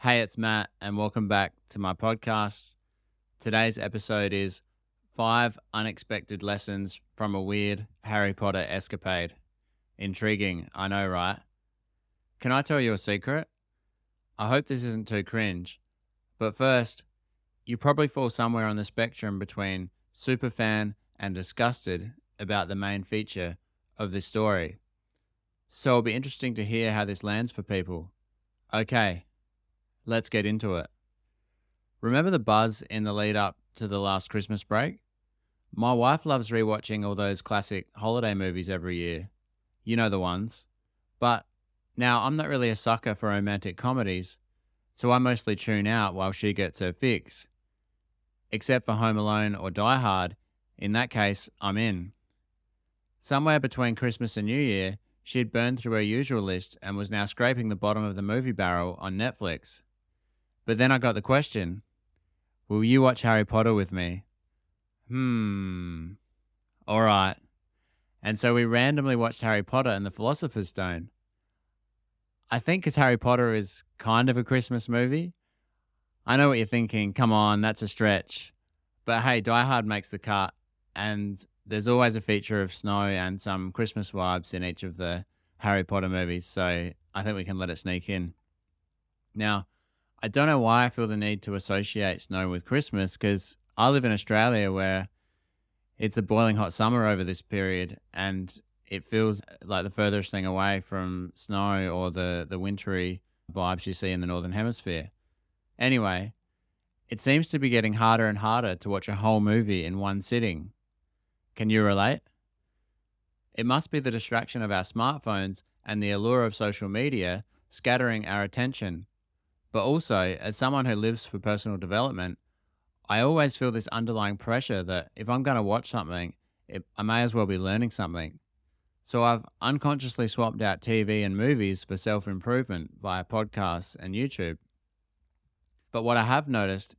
Hey, it's Matt, and welcome back to my podcast. Today's episode is 5 unexpected lessons from a weird Harry Potter escapade. Intriguing, I know, right? Can I tell you a secret? I hope this isn't too cringe. But first, you probably fall somewhere on the spectrum between super fan and disgusted about the main feature of this story. So it'll be interesting to hear how this lands for people. Okay, let's get into it. Remember the buzz in the lead up to the last Christmas break? My wife loves rewatching all those classic holiday movies every year. You know the ones. But now I'm not really a sucker for romantic comedies, so I mostly tune out while she gets her fix. Except for Home Alone or Die Hard, in that case, I'm in. Somewhere between Christmas and New Year, she'd burned through her usual list and was now scraping the bottom of the movie barrel on Netflix. But then I got the question, will you watch Harry Potter with me? All right. And so we randomly watched Harry Potter and the Philosopher's Stone. I think because Harry Potter is kind of a Christmas movie. I know what you're thinking. Come on, that's a stretch. But hey, Die Hard makes the cut, and there's always a feature of snow and some Christmas vibes in each of the Harry Potter movies. So I think we can let it sneak in. Now, I don't know why I feel the need to associate snow with Christmas because I live in Australia where it's a boiling hot summer over this period and it feels like the furthest thing away from snow or the wintry vibes you see in the Northern Hemisphere. Anyway, it seems to be getting harder and harder to watch a whole movie in one sitting. Can you relate? It must be the distraction of our smartphones and the allure of social media scattering our attention. But also, as someone who lives for personal development, I always feel this underlying pressure that if I'm going to watch something, I may as well be learning something. So I've unconsciously swapped out TV and movies for self improvement via podcasts and YouTube. But what I have noticed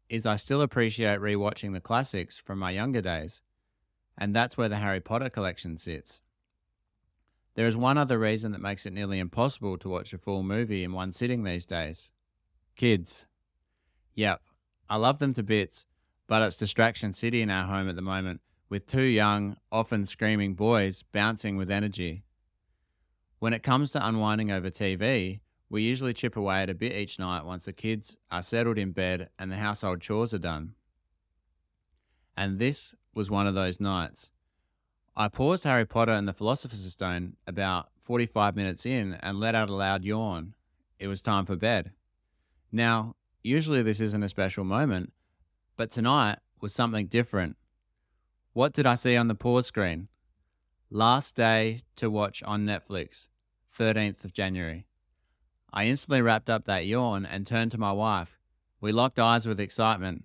is I still appreciate rewatching the classics from my younger days, and that's where the Harry Potter collection sits. There is one other reason that makes it nearly impossible to watch a full movie in one sitting these days. Kids. Yep, I love them to bits, but it's distraction city in our home at the moment, with two young, often screaming boys bouncing with energy. When it comes to unwinding over TV, we usually chip away at a bit each night once the kids are settled in bed and the household chores are done. And this was one of those nights. I paused Harry Potter and the Philosopher's Stone about 45 minutes in and let out a loud yawn. It was time for bed. Now, usually this isn't a special moment, but tonight was something different. What did I see on the pause screen? Last day to watch on Netflix, 13th of January. I instantly wrapped up that yawn and turned to my wife. We locked eyes with excitement.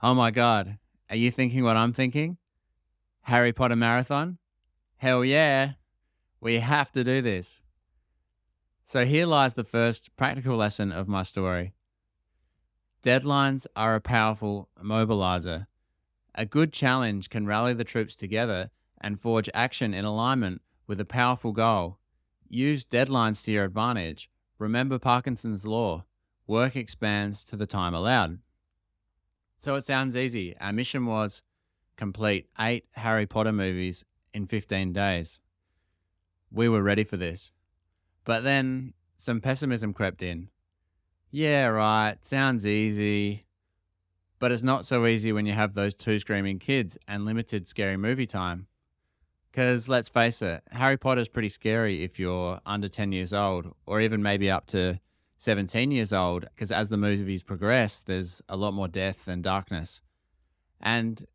Oh my God, are you thinking what I'm thinking? Harry Potter marathon? Hell yeah, we have to do this. So here lies the first practical lesson of my story. Deadlines are a powerful mobilizer. A good challenge can rally the troops together and forge action in alignment with a powerful goal. Use deadlines to your advantage. Remember Parkinson's law. Work expands to the time allowed. So it sounds easy. Our mission was complete 8 Harry Potter movies in 15 days. We were ready for this. But then some pessimism crept in. Yeah, right, sounds easy. But it's not so easy when you have those two screaming kids and limited scary movie time. Because let's face it, Harry Potter's pretty scary if you're under 10 years old, or even maybe up to 17 years old, because as the movies progress, there's a lot more death and darkness. And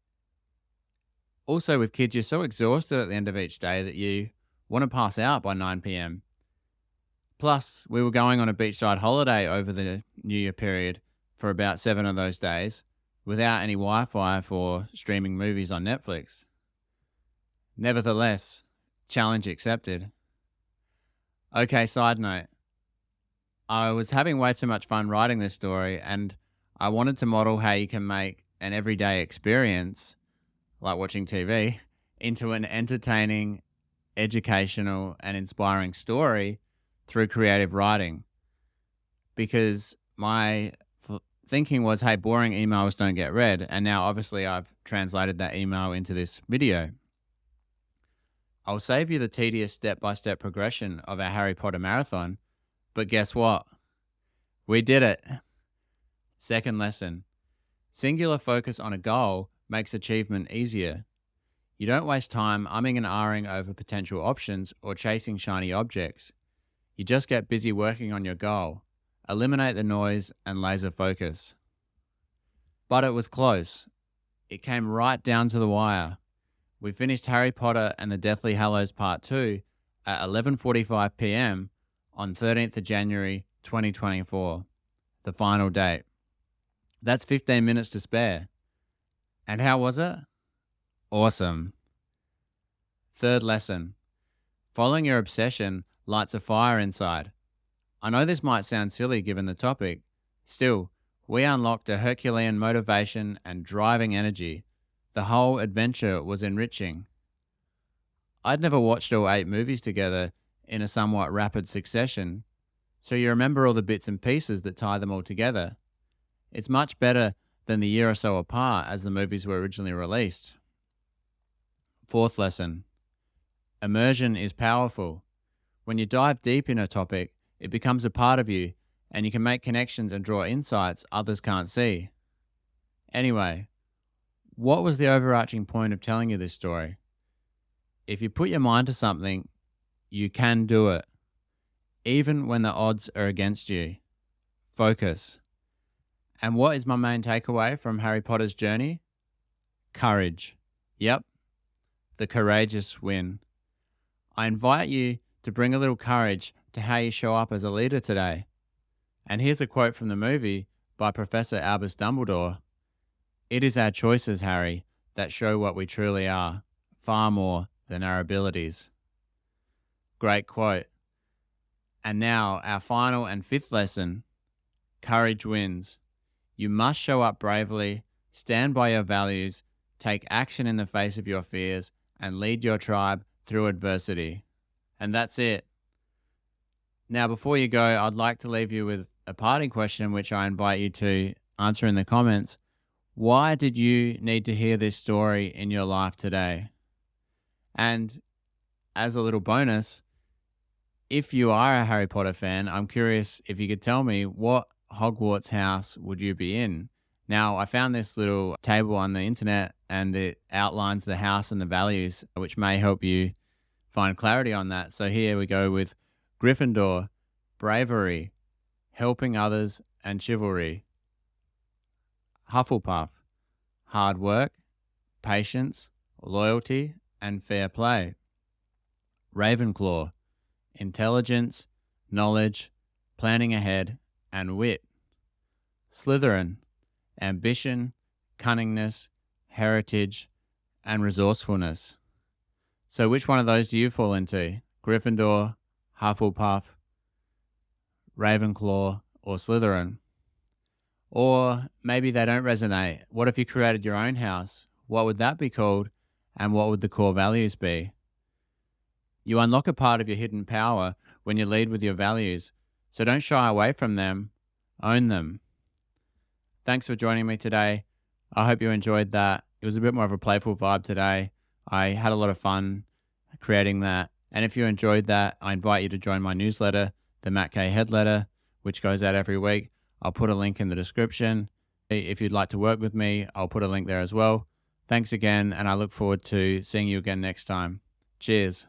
also with kids, you're so exhausted at the end of each day that you want to pass out by 9 p.m. Plus, we were going on a beachside holiday over the New Year period for about 7 of those days without any Wi-Fi for streaming movies on Netflix. Nevertheless, challenge accepted. Okay, side note. I was having way too much fun writing this story and I wanted to model how you can make an everyday experience, like watching TV, into an entertaining, educational, and inspiring story through creative writing. Because my thinking was, hey, boring emails don't get read. And now obviously I've translated that email into this video. I'll save you the tedious step-by-step progression of our Harry Potter marathon, but guess what? We did it. Second lesson. Singular focus on a goal makes achievement easier. You don't waste time umming and ahhing over potential options or chasing shiny objects. You just get busy working on your goal. Eliminate the noise and laser focus. But it was close. It came right down to the wire. We finished Harry Potter and the Deathly Hallows Part 2 at 11:45 p.m. on 13th of January 2024, the final date. That's 15 minutes to spare. And how was it? Awesome. Third lesson. Following your obsession lights a fire inside. I know this might sound silly given the topic. Still, we unlocked a Herculean motivation and driving energy. The whole adventure was enriching. I'd never watched all 8 movies together in a somewhat rapid succession, so you remember all the bits and pieces that tie them all together. It's much better than the year or so apart as the movies were originally released. Fourth lesson. Immersion is powerful. When you dive deep in a topic, it becomes a part of you, and you can make connections and draw insights others can't see. Anyway, what was the overarching point of telling you this story? If you put your mind to something, you can do it, even when the odds are against you. Focus. And what is my main takeaway from Harry Potter's journey? Courage. Yep, the courageous win. I invite you to bring a little courage to how you show up as a leader today. And here's a quote from the movie by Professor Albus Dumbledore. It is our choices, Harry, that show what we truly are, far more than our abilities. Great quote. And now, our final and fifth lesson. Courage wins. You must show up bravely, stand by your values, take action in the face of your fears, and lead your tribe through adversity. And that's it. Now, before you go, I'd like to leave you with a parting question, which I invite you to answer in the comments. Why did you need to hear this story in your life today? And as a little bonus, if you are a Harry Potter fan, I'm curious if you could tell me, what Hogwarts house would you be in? Now, I found this little table on the internet and it outlines the house and the values, which may help you find clarity on that. So here we go with Gryffindor, bravery, helping others and chivalry. Hufflepuff, hard work, patience, loyalty, and fair play. Ravenclaw, intelligence, knowledge, planning ahead, and wit. Slytherin, ambition, cunningness, heritage, and resourcefulness. So which one of those do you fall into? Gryffindor, Hufflepuff, Ravenclaw, or Slytherin? Or maybe they don't resonate. What if you created your own house? What would that be called? And what would the core values be? You unlock a part of your hidden power when you lead with your values. So don't shy away from them. Own them. Thanks for joining me today. I hope you enjoyed that. It was a bit more of a playful vibe today. I had a lot of fun creating that. And if you enjoyed that, I invite you to join my newsletter, the Matt K. Head Letter, which goes out every week. I'll put a link in the description. If you'd like to work with me, I'll put a link there as well. Thanks again, and I look forward to seeing you again next time. Cheers.